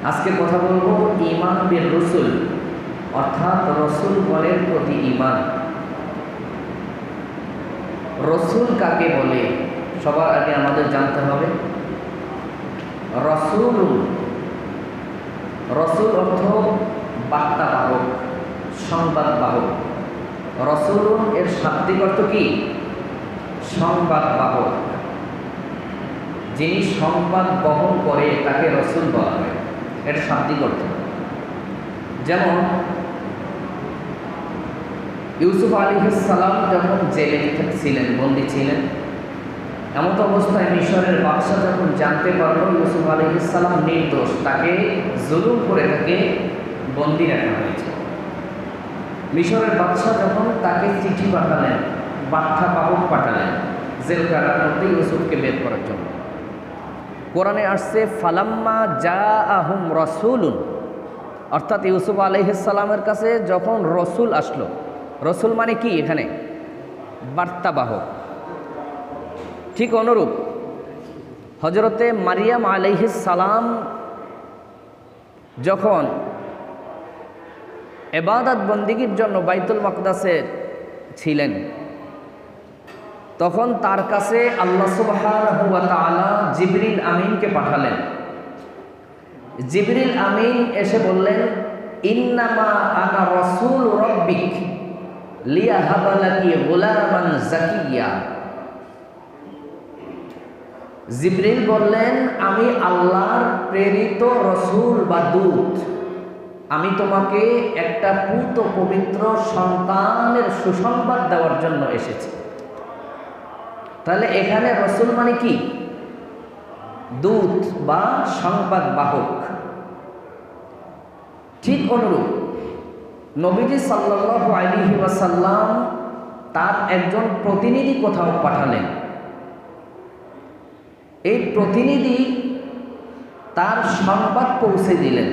আজকে কথা বলবো ঈমান বির রসুল, অর্থাৎ রসুলগণের প্রতি ঈমান। রসুল কাকে বলে সবার আগে আমাদের জানতে হবে। রসুল, রসুল অর্থ বার্তাবাহক, সংবাদবাহক। রসুলুন এর শাব্দিক অর্থ কি? সংবাদবাহক। যিনি সংবাদ বহন করে তাকে রসুল বলা হয়, এটা শাব্দিক অর্থ। যেমন ইউসুফ আলাইহিস সালাম যখন জেলে ছিলেন, বন্দী ছিলেন, এমন অবস্থায় মিশরের বাদশাহ যখন জানতে পারল ইউসুফ আলাইহিস সালাম নির্দোষ, তাকে জুলুম করে তাকে বন্দী রাখা হয়েছে। মিশরের বাদশাহ যখন তাকে চিঠি পাঠালেন, বার্তা বাহক পাঠালেন জেলখানার মধ্যে ইউসুফকে বের করার জন্য। কোরআনে আসছে ফালাম্মা জাআহুম রাসূলুন, অর্থাৎ ইউসুফ আলাইহিস সালামের কাছে যখন রসুল আসলো। রসুল মানে কি? এখানে বার্তাবাহক। ঠিক অনুরূপ হজরতে মারিয়াম আলাইহিস সালাম যখন ইবাদত বন্দিগির জন্য বাইতুল মাকদাসে ছিলেন, তখন তার কাছে আল্লাহ সুবহানাহু ওয়া তাআলা জিবরিল আমিনকে পাঠালেন। জিবরিল আমিন এসে বললেন, ইন্নামা আনা রাসূল রাব্বিক লিয়াহাবা লাকি গুলামান যাকিয়া। জিবরিল বললেন, আমি আল্লাহর প্রেরিত রসুল বা দূত, আমি তোমাকে একটা পুত পবিত্র সন্তানের সুসংবাদ দেওয়ার জন্য এসেছি। তাহলে এখানে রসুল মানে কি? দূত বা সংবাদ বাহক। ঠিক অনুরূপ নবীজি সাল্লাল্লাহু আলাইহি ওয়াসাল্লাম তার একজন প্রতিনিধি কোথাও পাঠালেন। এই প্রতিনিধি তার সংবাদ পৌঁছে দিলেন।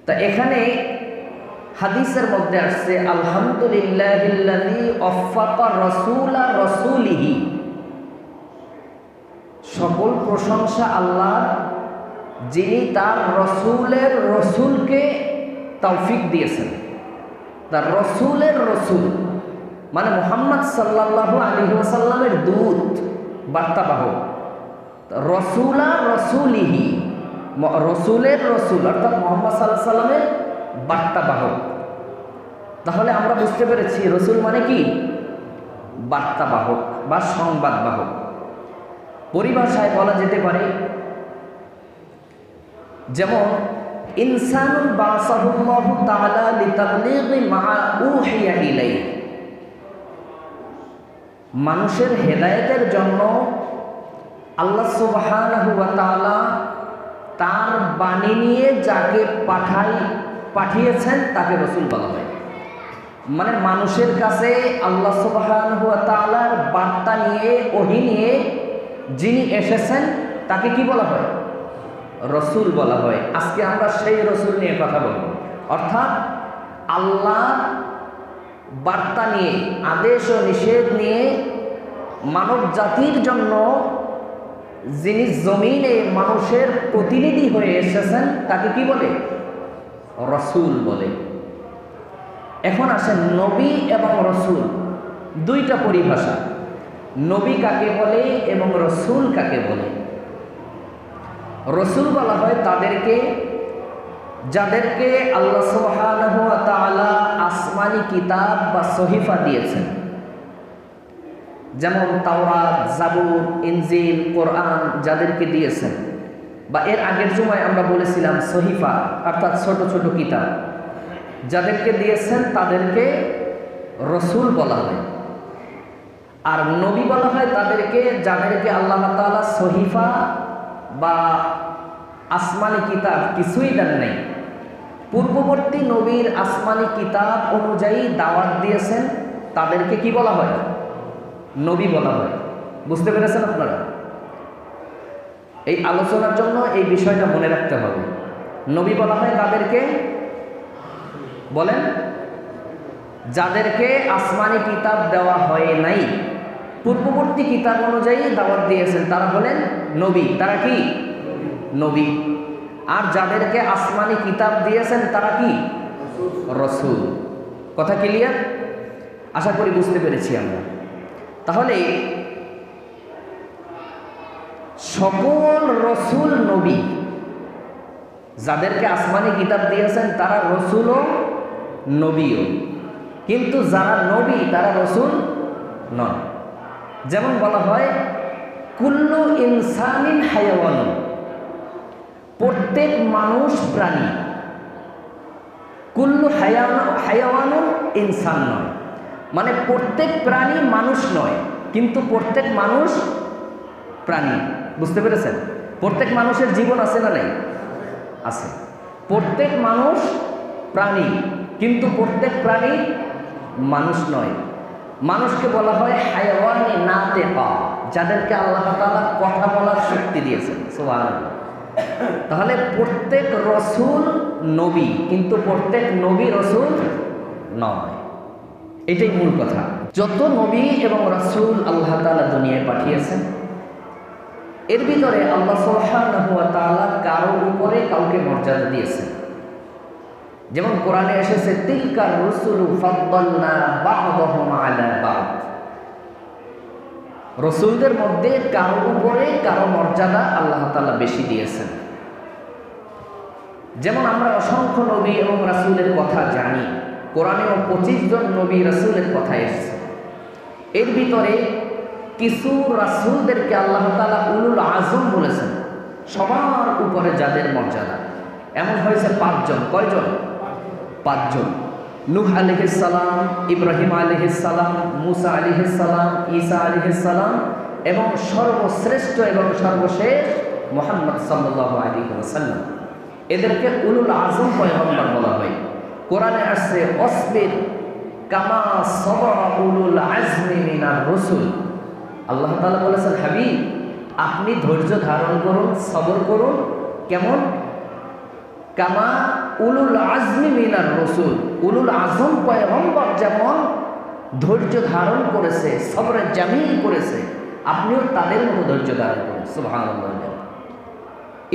তা এখানে হাদিসের মধ্যে আসছে আলহামদুলিল্লাহিল্লাযী ওয়াফাকা রাসূলা রাসূলিহি, সকল প্রশংসা আল্লাহর, যিনি তার রসুলের রসুলকে তৌফিক দিয়েছেন। তার রসুলের রসুল মানে মুহাম্মদ সাল্লাল্লাহু আলাইহি ওয়াসাল্লামের দূত, বার্তাবাহক। রসুলা রসুলিহি, রসুলের রসুল অর্থাৎ মুহাম্মদ সাল্লাল্লাহু আলাইহি ওয়াসাল্লামের বার্তাবাহক। তাহলে আমরা বুঝতে পেরেছি রসুল মানে কি? বার্তাবাহক বা সংবাদবাহক। পরিভাষায় বলা যেতে পারে যেমন ইনসানুন বাসাহুল্লাহু তাআলা লিতাবলীগি মা উহিয়া ইলাইহি, মানুষের হেদায়েতের জন্য আল্লাহ সুবহানাহু ওয়া তাআলা তার বাণী নিয়ে যাকে পাঠিয়েছেন তাকে রসুল বলা হয়। মানে মানুষের কাছে আল্লাহ সুবহানাহু ওয়া তাআলার বার্তা নিয়ে, ওহী নিয়ে যিনি এসেছেন তাকে কি বলা হয়? রসুল বলা হয়। আজকে আমরা সেই রসুল নিয়ে কথা বলব, অর্থাৎ আল্লাহর বার্তা নিয়ে, আদেশ ও নিষেধ নিয়ে মানব জাতির জন্য যিনি জমিনে মানুষের প্রতিনিধি হয়ে এসেছেন তাকে কি বলে? রসুল বলে। এখন আসেন নবী এবং রসুল, দুইটা পরিভাষা। নবী কাকে বলে এবং রসুল কাকে বলে? রসুল বলা হয় তাদেরকে যাদেরকে আল্লাহ সুবহানাহু ওয়া তাআলা আসমানি কিতাব বা সহিফা দিয়েছেন, যেমন তাওরাত, জাবুর, ইনজিল, কোরআন যাদেরকে দিয়েছেন। বা এর আগের জুমায় আমরা বলেছিলাম সহিফা অর্থাৎ ছোট ছোট কিতাব যাদেরকে দিয়েছেন তাদেরকে রসুল বলা হয়। আর নবী বলা হয় তাদেরকে যাদেরকে আল্লাহ তাআলা সহিফা বা আসমানি কিতাব কিছুই দেন নাই, পূর্ববর্তী নবীর আসমানি কিতাব অনুযায়ী দাওয়াত দিয়েছেন, তাদেরকে কি বলা হয়? নবী বলা হয়। বুঝতে পেরেছেন আপনারা? এই আলোচনার জন্য এই বিষয়টা মনে রাখতে হবে। নবী বলা হয় তাদেরকে, বলেন, যাদেরকে আসমানি কিতাব দেওয়া হয় নাই, পূর্ববর্তী কিতাব অনুযায়ী দাওয়াত দিয়েছেন, তারা হলেন নবী। তারা কি? নবী। আর যাদেরকে আসমানি কিতাব দিয়েছেন তারা কি? রসুল। কথা ক্লিয়ার? আশা করি বুঝতে পেরেছি আমরা। তাহলে সকল রসুল নবী, যাদেরকে আসমানি কিতাব দিয়েছেন তারা রসুলও নবীও, কিন্তু যারা নবী তারা রসুল নয়। যেমন বলা হয় কুল্লু ইনসানিন হায়াওয়ান, প্রত্যেক মানুষ প্রাণী। কুল্লু হায়াওয়ানুন ইনসান নয়, মানে প্রত্যেক প্রাণী মানুষ নয়, কিন্তু প্রত্যেক মানুষ প্রাণী। বুঝতে পেরেছেন? প্রত্যেক মানুষের জীবন আছে না নাই? আছে। প্রত্যেক মানুষ প্রাণী, কিন্তু প্রত্যেক প্রাণী মানুষ নয়। মানুষকে বলা হয় হায়াওয়ানে নাতেকা, যাদেরকে আল্লাহ তাআলা কথা বলার শক্তি দিয়েছেন। সুবহানাল্লাহ। তাহলে প্রত্যেক রসুল নবী, কিন্তু প্রত্যেক নবী রসুল নয়। এটাই মূল কথা। যত নবী এবং রসুল আল্লাহ তাআলা দুনিয়ায় পাঠিয়েছেন, এর ভিতরে আল্লাহ সুবহানাহু ওয়া তাআলা কারো উপরে কাউকে মর্যাদা দিয়েছেন। যেমন কোরআনে এসেছে তিলকার রুসুলু ফাদ্দালনা বা'দাহুম আলা বা'দ, রসুলদের মধ্যে কারো উপরে কারো মর্যাদা আল্লাহ তাআলা বেশি দিয়েছেন। যেমন আমরা অসংখ্য নবী এবং রাসূলের কথা জানি, কোরআনেও 25 জন নবী রাসূলের কথা এসেছে। এর ভিতরে কিছু রাসূলদেরকে আল্লাহ তাআলা উলুল আজম বলেছেন, সবার উপরে যাদের মর্যাদা। এমন হয়েছে 5 জন। কয়জন? 5 জন। নূহ আলাইহিস সালাম, ইব্রাহিম আলাইহিস সালাম, মুসা আলাইহিস সালাম, ঈসা আলাইহিস সালাম এবং সর্বশ্রেষ্ঠ এবং সর্বশেষ মুহাম্মদ সাল্লাল্লাহু আলাইহি ওয়াসাল্লাম। এদেরকে উলুল আজম পয়গম্বর বলা হয়। কোরআনে আসছে অসবির কামা সাবারা উলুল আজমি মিনার রাসূল। আল্লাহ তাআলা বলেছেন, হাবিব আপনি ধৈর্য ধারণ করুন, সবর করুন। কেমন? কামা উলুল আজমি মিনার রাসূল, উলুল আজম পয়গম্বর যেমন ধৈর্য ধারণ করেছে, সবরে জামিল করেছে, আপনিও তাদের মতো ধৈর্য ধারণ করুন। সুবহানাল্লাহ।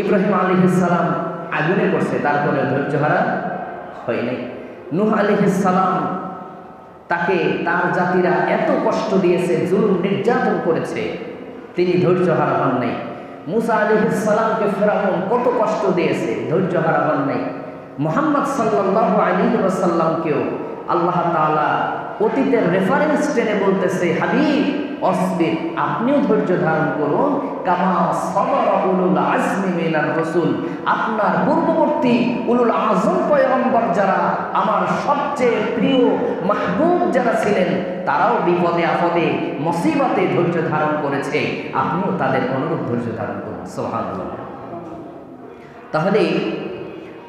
ইব্রাহিম আলাইহিস সালাম আগুনে পড়ছে, তারপরে ধৈর্য হারা হয় নাই। নূহ আলাইহিস সালাম, তাকে তার জাতিরা এত কষ্ট দিয়েছে, জুলুম নির্যাতন করেছে, তিনি ধৈর্য হারা হন নাই। মুসা আলাইহিস সালামকে ফিরআউন কত কষ্ট দিয়েছে, ধৈর্য হারা হন নাই। মুহাম্মদ সাল্লাল্লাহু আলাইহি ওয়াসাল্লামকেও আল্লাহ তাআলা অতীতের রেফারেন্স টেনে বলতেছে, হাবিব অসবির আপনিও ধৈর্য ধারণ করুন কামা সাবারা উলুল আজমি মিনার রাসূল। আপনার পূর্ববর্তী উলুল আজম পয়গম্বর যারা, আমার সবচেয়ে প্রিয় মাহবুব যারা ছিলেন, তারাও বিপদে আপদে মুসিবতে ধৈর্য ধারণ করেছে, আপনিও তাদের অনুরূপ ধৈর্য ধারণ করুন। সুবহানাল্লাহ। তাহলে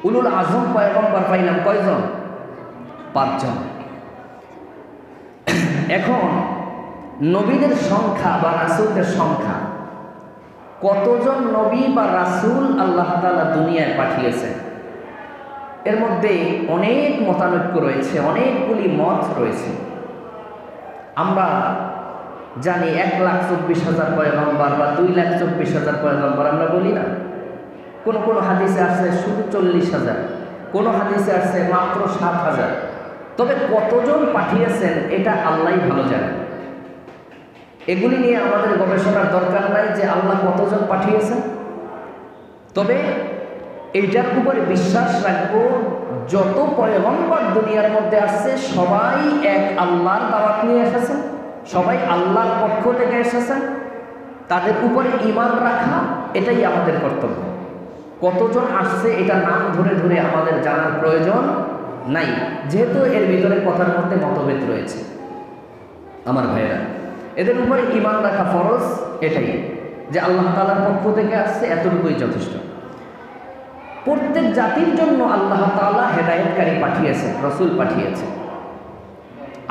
উলুল আজম পয়গম্বর পাইলাম কয়জন? 5 জন। এখন নবীদের সংখ্যা বা রাসূলদের সংখ্যা, কতজন নবী বা রাসূল আল্লাহ তাআলা দুনিয়ায় পাঠিয়েছেন, এর মধ্যে অনেক মতানৈক্য রয়েছে, অনেকগুলি মত রয়েছে। আমরা জানি 1,24,000 পয়গম্বর বা 2,24,000 পয়গম্বর আমরা বলি না? কোন কোন হাদিসে আসছে শুধু 40,000, কোন হাদিসে আসছে মাত্র 7,000। তবে কতজন পাঠিয়েছেন এটা আল্লাহই ভালো জানেন। এগুলি নিয়ে আমাদের গবেষণার দরকার নাই যে আল্লাহ কতজন পাঠিয়েছেন। তবে এইটার উপরে বিশ্বাস রাখবো, যত পয়গম্বর দুনিয়ার মধ্যে আসছে সবাই এক আল্লাহর দাওয়াত নিয়ে এসেছেন, সবাই আল্লাহর পক্ষ থেকে এসেছেন। তাদের উপরে ঈমান রাখা এটাই আমাদের কর্তব্য। কতজন আসছে এটা নাম ধরে ধরে আমাদের জানার প্রয়োজন নাই, যেহেতু এর ভিতরে কথার মধ্যে মতভেদ রয়েছে। আমার ভাইয়েরা, এদের উপরে ঈমান রাখা ফরজ, এটাই যে আল্লাহ তাআলার পক্ষ থেকে আসছে, এতটুকুই যথেষ্ট। প্রত্যেক জাতির জন্য আল্লাহ তাআলা হেদায়েতকারী পাঠিয়েছেন, রাসূল পাঠিয়েছেন।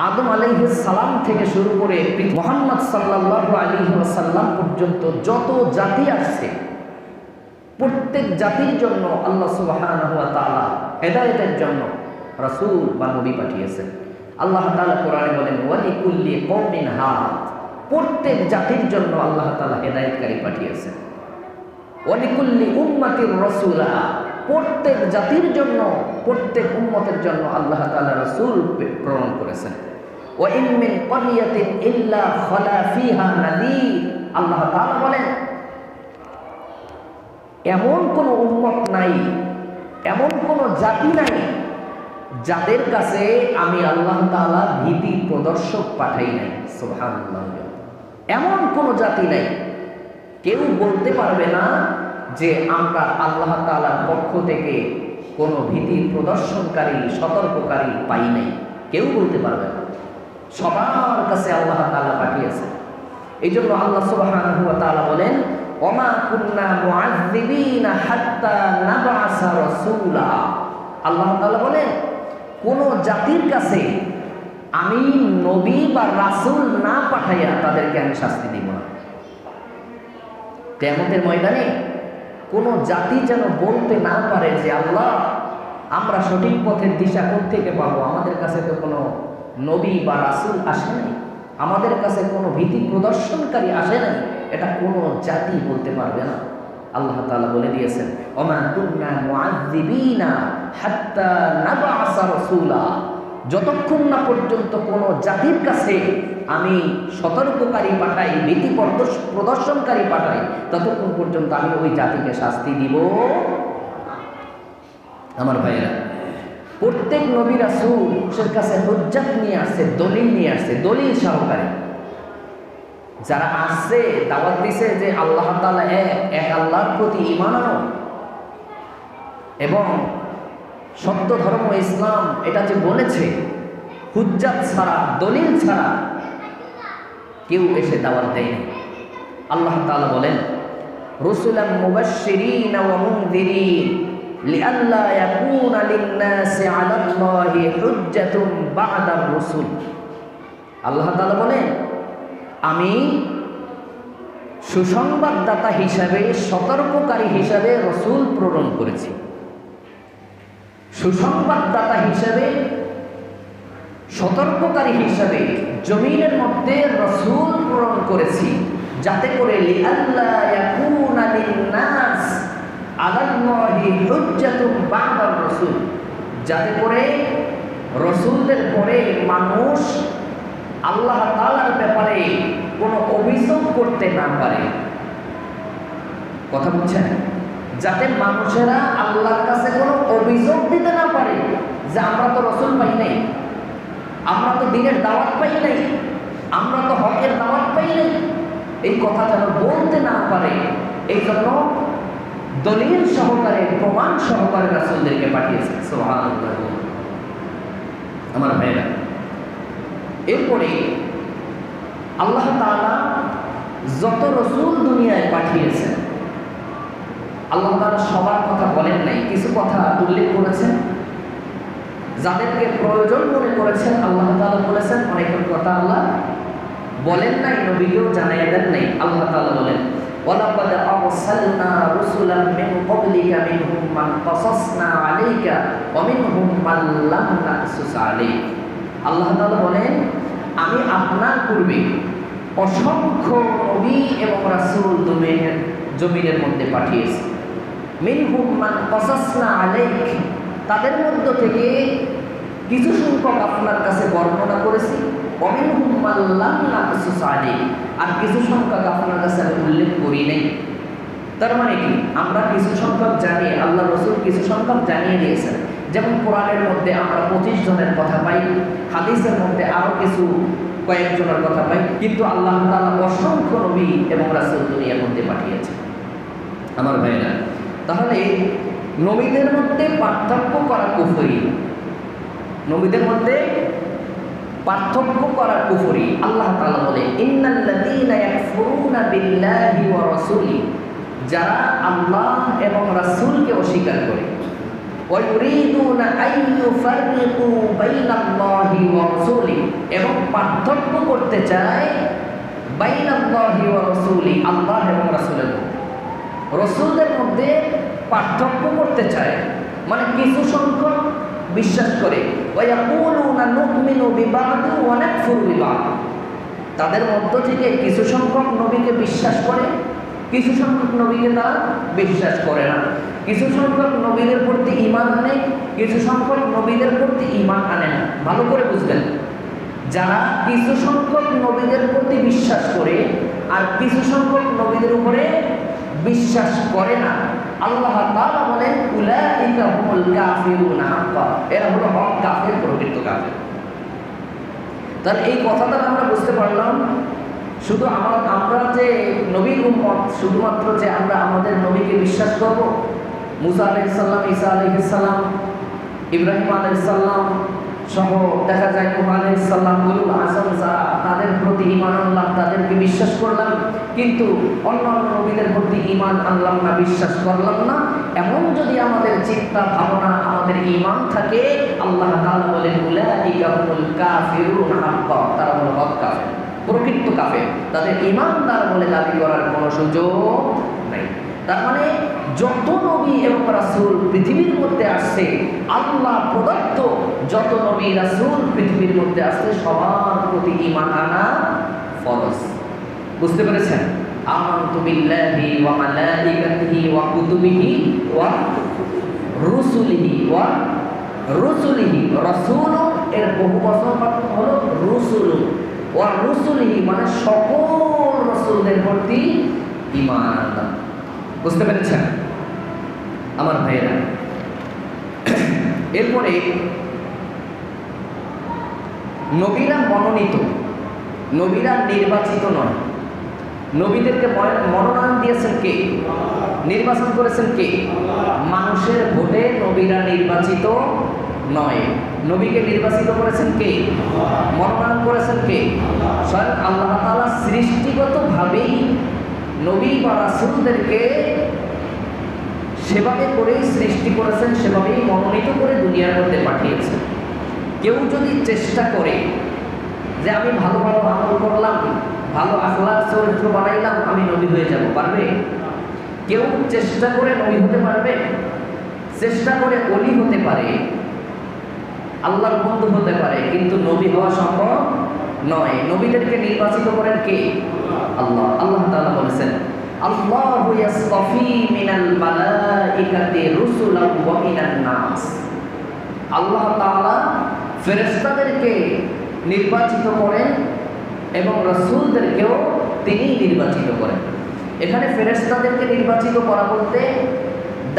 আদম আলাইহিস সালাম থেকে শুরু করে মুহাম্মদ সাল্লাল্লাহু আলাইহি ওয়াসাল্লাম পর্যন্ত যত জাতি আসছে, প্রত্যেক জাতির জন্য আল্লাহ সুবহানাহু ওয়া তাআলা হেদায়েতের জন্য রাসূল বা নবী পাঠিয়েছেন। আল্লাহ তাআলা কোরআনে বলেন, ওয়ালিকুল্লি কওমিন হাদ, প্রত্যেক জাতির জন্য আল্লাহ তাআলা হেদায়েতকারী পাঠিয়েছেন। ওয়ালিকুল্লি উম্মাতির রাসূলা, প্রত্যেক জাতির জন্য, প্রত্যেক উম্মতের জন্য আল্লাহ তাআলা রাসূল প্রেরণ করেছেন। ওয়া ইন মিন ক্বরিয়াতিন ইল্লা খালা ফিহা নাযীর, আল্লাহ তাআলা বলেন এমন কোন উম্মত নাই, এমন কোন জাতি নাই যাদের কাছে আমি আল্লাহ তাআলা ভীতি প্রদর্শক পাঠাই নাই। সুবহানাল্লাহ। এমন কোন জাতি নাই, কেউ বলতে পারবে না যে আমরা আল্লাহ তাআলার পক্ষ থেকে কোনো ভীতি প্রদর্শনকারী, সতর্ককারী পাই নাই, কেউ বলতে পারবে না। সবার কাছে আল্লাহ তাআলা পাঠিয়েছেন। এই জন্য আল্লাহ সুবহানাহু ওয়া তাআলা বলেন ওমা কুন্না মুআযযিবিনা হাত্তা নাবআসা রাসূলা। আল্লাহ তাআলা বলেন কোন জাতির কাছে আমি নবী বা রাসূল না পাঠাইয়া তাদেরকে আমি শাস্তি দিব না। কিয়ামতের ময়দানে কোন জাতি যেন বলতে না পারে যে আল্লাহ আমরা সঠিক পথের দিশা কোত্থেকে পাবো, আমাদের কাছে তো কোনো নবী বা রাসূল আসে নাই, আমাদের কাছে কোনো ভীতি প্রদর্শনকারী আসে নাই, এটা কোনো জাতি বলতে পারবে না। আল্লাহ তাআলা বলে দিয়েছেন ওমা কুন্না মুআযযিবিনা হাত্তা নাবআসা রাসূলা, যতক্ষণ না পর্যন্ত কোনো জাতির কাছে আমি সতর্ককারী পাঠাই, ভীতি প্রদর্শনকারী পাঠাই, ততক্ষণ পর্যন্ত আমি ওই জাতিকে শাস্তি দিব। আমার ভাইয়েরা, প্রত্যেক নবী রাসূলের কাছে হুজ্জাত নিয়ে আসছে, দলিল নিয়ে আসছে, দলিল সহকারে। যারা আসছে দাওয়াত দিছে যে আল্লাহ তাআলা এক আল্লাহর প্রতি ঈমান আনো এবং সত্য ধর্ম ইসলাম এটা যে বলেছে, হুজ্জাত ছাড়া, দলিল ছাড়া কেউ এসে দাওয়াত দেয়নি। আল্লাহ তাআলা বলেন রুসুলাম মুবাশশিরিনা ওয়া মুনযিরিন লিআল্লা ইয়াকুনা লিন-নাসি আলাল্লাহি হুজ্জাতুন বা'দার রুসুল। আল্লাহ তাআলা বলেন আমি সুসংবাদদাতা হিসাবে, সতর্ককারী হিসাবে রসুল প্রেরণ করেছি। সুসংবাদদাতা হিসাবে, সতর্ককারী হিসাবে জমিনের মধ্যে রসুল প্রেরণ করেছি, যাতে করে লিআল্লা ইয়াকুনা লিন-নাস আলাল্লাহি হুজ্জাতুন বা'দার রাসূল, যাতে করে রসুলদের পরে মানুষ আল্লাহ তাআলার ব্যাপারে কোনো অভিযোগ করতে না পারে। কথা বুঝছেন? যাতে মানুষেরা আল্লাহর কাছে কোনো অভিযোগ দিতে না পারে যে আমরা তো রসুল পাই নাই, আমরা তো দ্বীনের দাওয়াত পাই নাই, আমরা তো হকের দাওয়াত পাই নাই, এই কথা যেন বলতে না পারে। এই জন্য দলিল সহকারে, প্রমাণ সহকারে রাসূলদেরকে পাঠিয়েছে। সুবহানাল্লাহ। আমার ভাইরা, এরপরে আল্লাহ তাআলা যত রসুল দুনিয়ায় পাঠিয়েছেন, আল্লাহ তাআলা সবার কথা বলেন নাই, কিছু কথা উল্লেখ করেছেন। যাদেরকে প্রয়োজন মনে করেছেন আল্লাহ তাআলা বলেছেন, অনেকের কথা আল্লাহ বলেন নাই, নবীকেও জানাইয়া দেন নাই। আল্লাহ তাআলা বলেন ওয়ালাকাদ আরসালনা রুসুলান মিন ক্বাবলিকা মিনহুম মান কাসাসনা আলাইকা ওয়া মিনহুম মান লাম নাকসুস আলাইক। আল্লাহ তাআলা বলেন আমি আপনার পূর্বে অসংখ্য নবী এবং রাসূল জমিনের মধ্যে পাঠিয়েছি। মিনহুম মান কাসাসনা আলাইক, তাদের মধ্য থেকে কিছু সংখ্যক আপনার কাছে বর্ণনা করেছি। ওয়া মিনহুম মান লাম নাকসুস আলাইক, আর কিছু সংখ্যক আপনার কাছে আমি উল্লেখ করি নাই। তার মানে কি, আমরা কিছু সংখ্যক জানি, আল্লাহ রাসূল কিছু সংখ্যক জানিয়ে দিয়েছেন। যেমন কোরআনের মধ্যে আমরা 25 জনের কথা পাই, হাদিসের মধ্যে আরো কিছু কয়েকজনের কথা পাই, কিন্তু আল্লাহ তাআলা অসংখ্য নবী এবং রাসূল দুনিয়ার মধ্যে পাঠিয়েছেন। আমার ভাইরা, তাহলে নবীদের মধ্যে পার্থক্য করা কুফরি, নবীদের মধ্যে পার্থক্য করা কুফরি। আল্লাহ তাআলা বলে ইন্নাল্লাযীনা ইয়াকফুরুনা বিল্লাহি ওয়া রাসূলি, যারা আল্লাহ এবং রাসূলকে অস্বীকার করে, ওয়া ইউরিদুনা আন ইউফাররিকু বাইনাল্লাহি ওয়া রাসূলি, এবং পার্থক্য করতে চায় বাইনাল্লাহি ওয়া রাসূলি, আল্লাহ এবং রাসূলের মধ্যে, রাসূলদের মধ্যে পার্থক্য করতে চায়। মানে কিছু সংখ্যক বিশ্বাস করে, ওয়া ইয়াকুলুনা নুমিনু বিবা'দ ওয়া নাকফুরু বিবা'দ, তাদের মধ্য থেকে কিছু সংখ্যক নবীকে বিশ্বাস করে, কিছু সংখ্যক নবীকে তারা বিশ্বাস করে না। কিছু সংখ্যক নবীদের কিছু সংখ্যক নবীদের প্রতি ঈমান আনে না। ভালো করে বুঝবেন, যারা কিছু সংখ্যক নবীদের প্রতি বিশ্বাস করে আর কিছু সংখ্যক নবীদের উপরে বিশ্বাস করে না, আল্লাহ তাআলা বলেন উলাইকা হুমুল কাফিরুনা হাক্কা, এরা হলো হক কাফের, প্রকৃত কাফের। তাহলে এই কথাটা আমরা বুঝতে পারলাম, শুধু আমরা যে নবীর উম্মত, শুধুমাত্র যে আমরা আমাদের নবীকে বিশ্বাস করব, মুসা আলাইহিস সালাম, ঈসা আলাইহিস সালাম, ইব্রাহিম আলাইহিস সালাম সহ দেখা যায় নূহ আলাইহিস সালাম, উলুল আযম যারা, তাদের প্রতি ঈমান আনলাম, তাদেরকে বিশ্বাস করলাম, কিন্তু অন্যান্য নবীদের প্রতি ঈমান আনলাম না, বিশ্বাস করলাম না, এমন যদি আমাদের চিন্তা ভাবনা, আমাদের ঈমান থাকে, আল্লাহ তাআলা বলেন উলাইকা হুমুল কাফিরুনা হাক্কা, তারা হলো হক কাফের, প্রকৃত কাফের, তাদের ঈমানদার বলে দাবি করার কোনো সুযোগ নেই। তার মানে যত নবী এবং রাসূল পৃথিবীর মধ্যে আসছে, আল্লাহ প্রদত্ত যত নবী রাসূল পৃথিবীর মধ্যে আসছে, সবার প্রতি ঈমান আনা ফরজ। বুঝতে পেরেছেন? আমানতু বিল্লাহি ওয়া মালাইকাতিহি ওয়া কুতুবিহি ওয়া রুসুলিহি। রাসূল এর বহুবচন হলো রুসুল, ওয়া রুসুলিহি মানে সকল রাসূলদের প্রতি ঈমান আনা। বুঝতে পেরেছেন আমার ভাইয়েরা? এরপরে নবীরা মনোনীত, নবীরা নির্বাচিত নয়। নবীদেরকে মনোনয়ন দিয়েছেন কে? নির্বাচন করেছেন কে? মানুষের ভোটে নবীরা নির্বাচিত নয়। নবীকে নির্বাচিত করেছেন কে? মনোনয়ন করেছেন কে? স্বয়ং আল্লাহ তাআলা সৃষ্টিগতভাবেই নবী বা রাসূলদেরকে সেভাবে করেই সৃষ্টি করেছেন, সেভাবেই মনোনীত করে দুনিয়ার মধ্যে পাঠিয়েছেন। কেউ যদি চেষ্টা করে যে আমি ভালো ভালো আমল করলাম, ভালো আখলাক চরিত্র বানাইলাম, আমি নবী হয়ে যাব, পারবে? কেউ চেষ্টা করে নবী হতে পারবে? চেষ্টা করে ওলি হতে পারে, আল্লাহর বন্ধু হতে পারে, কিন্তু নবী হওয়া সম্ভব নয়। নবীদেরকে নির্বাচিত করেন কে? আল্লাহ। আল্লাহ তাআলা বলেছেন আল্লাহু ইয়াসতাফি মিনাল মালাইকাতি রুসুলান ওয়া মিনান নাস। আল্লাহ তাআলা ফেরেশতাদেরকে নির্বাচিত করেন এবং রাসূলদেরকেও তিনি নির্বাচিত করেন। এখানে ফেরেশতাদেরকে নির্বাচিত করা বলতে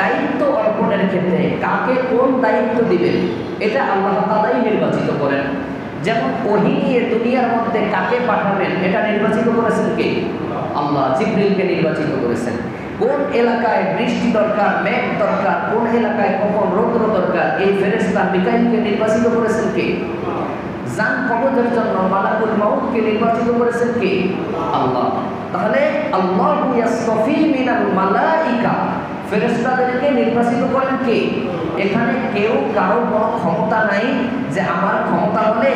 দায়িত্ব অর্পণের ক্ষেত্রে কাকে কোন দায়িত্ব দিবেন এটা আল্লাহ তাআলাই নির্বাচিত করেন। যেমন ওহী নিয়ে দুনিয়ার মধ্যে কাকে পাঠাবেন এটা নির্বাচিত করেছেন কে? আল্লাহ। জিবরিলকে নির্বাচিত করেছেন। কোন এলাকায় বৃষ্টি দরকার, মেঘ দরকার, কোন এলাকায় কখন রৌদ্র দরকার, এই ফেরেশতা মিকাইলকে নির্বাচিত করেছেন কে? জান কবজের জন্য মালাকুল মাউতকে নির্বাচিত করেছেন কে? আল্লাহ। তাহলে আল্লাহু ইয়াসতাফি মিনাল মালাইকা, ফেরেশতাদেরকে নির্বাচিত করেন কে? এখানে কেউ কারো কোনো ক্ষমতা নাই যে আমার ক্ষমতা হলে,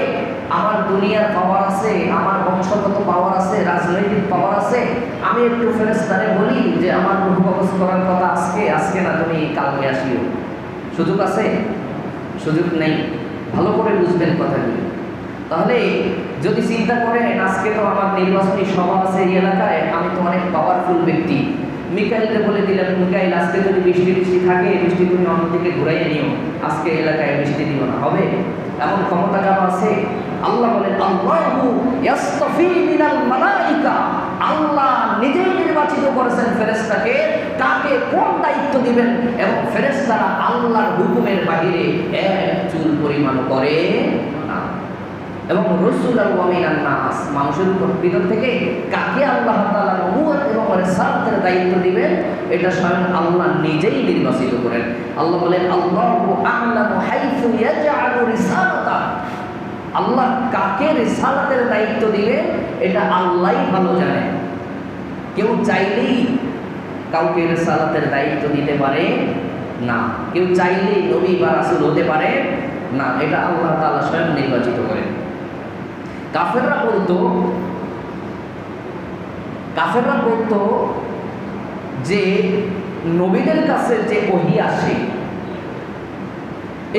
আমার দুনিয়ার পাওয়ার আছে, আমার বংশগত পাওয়ার আছে, রাজনৈতিক পাওয়ার আছে, আমি একটু ফেরেশতারে বলি যে আমার রূহ কবজ করার কথা আজকে না, তুমি কালকে আসিও। সুযোগ আছে? সুযোগ নেই। ভালো করে বুঝবেন কথাগুলি। তাহলে যদি চিন্তা করেন আজকে তো আমার নির্বাচনী সভা আছে এই এলাকায়, আমি তো অনেক পাওয়ারফুল ব্যক্তি, মিকাইলকে বলে দিলাম মিকাইল আজকে যদি বৃষ্টি থাকে, বৃষ্টি তুমি অন্যদিকে ঘুরাইয়ে নিও, আজকে এলাকায় বৃষ্টি দিও না, হবে? এমন ক্ষমতা কারো আছে? আল্লাহ বলেন আল্লাহু ইয়াসতাফি মিনাল মালাইকা, আল্লাহ নিজেই নির্বাচিত করেছেন ফেরেশতাকে কাকে কোন দায়িত্ব দিবেন, এবং ফেরেশতারা আল্লাহর হুকুমের বাইরে এক চুল পরিমাণ করে না। এবং রাসূলুল্লাহ ওয়া মিনান নাস, মানুষের ভিতর থেকে কাকে আল্লাহ তাআলা নবুয়ত এবং রিসালাতের দায়িত্ব দিবেন এটা স্বয়ং আল্লাহ নিজেই নির্বাচিত করেন। আল্লাহ বলেন আল্লাহু আ'লামু হাইসু ইয়াজআলু রিসালাতা, আল্লাহ কাকে রিসালাতের দায়িত্ব দিবেন এটা আল্লাহই ভালো জানেন। কেউ চাইলেই কাউকে রিসালাতের দায়িত্ব দিতে পারে না, কেউ চাইলেই নবী বা রাসূল হতে পারে না, এটা আল্লাহ তাআলা স্বয়ং নির্বাচিত করেন। কাফেররা বলতো যে নবীদের কাছে যে ওহী আসে,